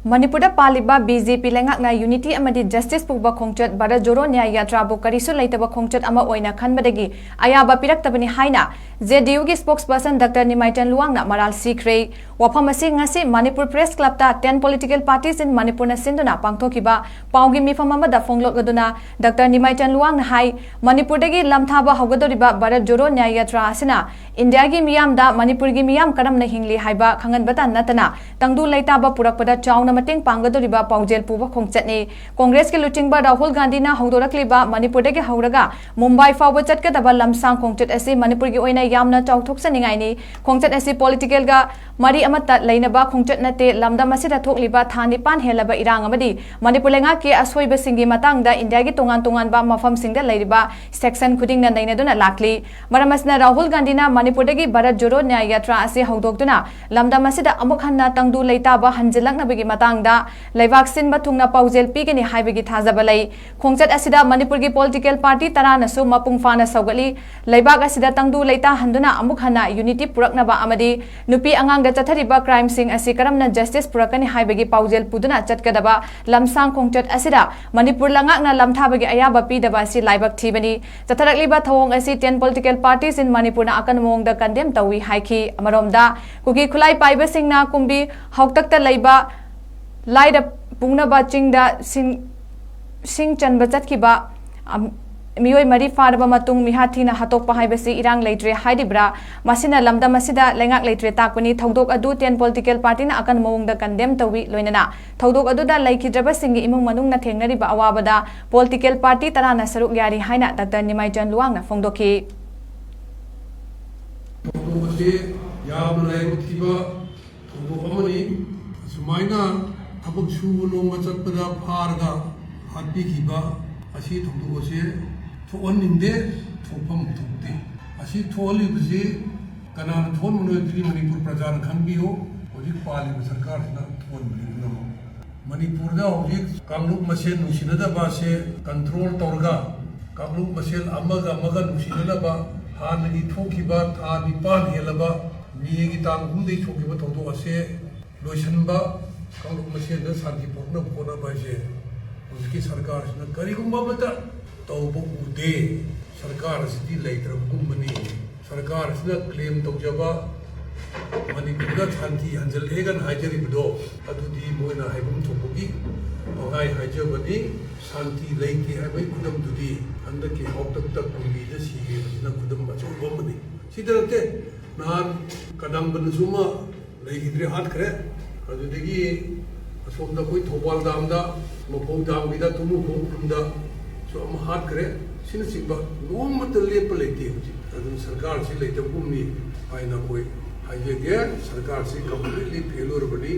मणिपुर पालिबा बीजेपी लेंगाकना यूनिटी अमदी जस्टिस पुबा खोंगचत भारत जोरो न्याय यात्रा बो करिसु लेतबा खोंगचत अमा ओइना खनबदगी अयाबा पिरक्तबनी हाइना जेडीयू की स्पोक्सपर्सन डॉक्टर निमाइटन लुवांगना मराल सीख्रे वफम असी ngasi मणिपुर प्रेस क्लब ता 10 पॉलिटिकल पार्टीज इन मणिपुर ना सिंदुना पांगथोकिबा पाउगी मिफम अमदा फोंगलोगदुना डॉक्टर निमाइटन लुवांगना हाई मणिपुर दगी लमथाबा हौगदोरिबा भारत जोरो न्याय यात्रा असिना इंडिया की मियामदा मणिपुर की मियाम करमना हिंगली हाइबा खंगनबता नतना तंगदु लेताबा पुरकपदा चाउना मतेंग पांगदोरिबा पाउजेल पुबा खोंगचतनी कांग्रेस के लुचिंगबा राहुल गांधी ना हौदोरकलिबा मणिपुर दगी हौरगा मुंबई फावबा चटकदबा लमसांग खोंगचत असी मणिपुर की ओइना यामना चाउथोकसनिंगाइनी खोंगचत असी पॉलिटिकल गा मरी अमता लेनबा खोंगचत नते लमदम असिदा थोकलिबा थानिपान हेलबा इरांग अमदी मणिपुर लेंगा के असोइबा सिंगी मतंगदा इंडिया की तोंगान तोंगानबा मफम सिंगदा लेरिबा सेक्शन खुदिंग ना नैनदुना लाखली मरमसना राहुल गांधी ना मणिपुर दगी भारत जोरो न्याय यात्रा असी हौदोकदुना लमदम असिदा अमुक हन्ना तंगदु लेताबा हंजिलंगनबगी मतंगदा लेबाक सिनबा थुंगना पाउजेल पीगनी हाइबगी थाजबा लै खोंगचत असिदा मणिपुर की पॉलिटिकल पार्टी तरानसु मपुंग फाना सौगली लेबाक असिदा तंगदु लेता हंदुना अमुक हन्ना यूनिटी पुरकनबा अमदी नुपी अंगांग चथरिबा क्राइम सिंग असि करमना जस्टिस पुरकनी हाइबगी पाउजेल पुदुना चटकदबा लमसांग खोंगचत असिदा मणिपुर लंगाकना लमथाबगी अयाबा पीदबा असि लाइबक थीबनी चथरकलिबा थवोंग असि 10 पॉलिटिकल पार्टीज इन मणिपुर ना अकन मोंगदा कंडेम तवी हाइखी अमरोमदा कुकी खुलाई पाइबा सिंगना कुंबी हौतक्ता लेबा लाइदा पुंगनबा चिंगदा सिंग चनबा चतकिबा मियोय मरी फारबा मतुंग मिहाथीना हतोकपा हाइबसी इरांग लेट्रे हाइदिब्रा मसिना लमदम असिदा लेंगाक लेट्रे ताकपनी थौदोक अदु 10 पॉलिटिकल पार्टी ना अकन मोंगदा कंडेम तवी लोइनना थौदोक अदुदा लेखिद्रबा सिंगी इमुंग मनुंगना थेंगनरिबा अवाबदा पॉलिटिकल पार्टी तराना सरुक यारी हाइना डॉक्टर निमाइचन लुवांगना फोंदोखी थौदोकसे याम लाइबथिबा थौदोक अमनी सुमाइना थबक सुबु नोंगा चतपदा फारगा हातपिखिबा असी थौदोकसे थोअनिंदे थोफम थोकते असी थोअलिबसे कनान थोनमनोद्री मणिपुर प्रजा खंबियो होजिक पालिब सरकारना थोनबलिनो मणिपुर दा होजिक कांगलुप मसेल नुसिनदबा से कंट्रोल तौरगा कांगलुप मसेल अमगा मगा नुसिनदबा हानगी थोकिबा था निपान हेलबा मिगी तांगुदे थोकिबा थौदोक असे लोइसनबा कांगलुप मसेल दा शांति पोकना पोना बासे उसकी सरकार से करीगुम्बा मता तौबो उदे सरकार से लेत्रबुम्बनी सरकार से क्लेम तौजबा मणिपुर शांति हंजलेगन हाइजरिबदो अदुदी मोइना हाइबुम थोपगी ओगाय हाइजबनी शांति लेके हाइबै खुदम दुदी हंदकी हौतक कुंबी द सिगे बजना खुदम बचोबमनी सिदरते नान कदम बनसुमा लेगिद्रे हाथ खरे अदुदगी असोमदा कोई थोपाल दामदा मफौ दामगिदा तुमु खोखुमदा सो अम हाथ करे सिन सिबा नोमत लेप लेते हुजी अदुन सरकार से लेते गुमनी आइना कोई हाइजे सरकार से कंप्लीटली फेलोर बनी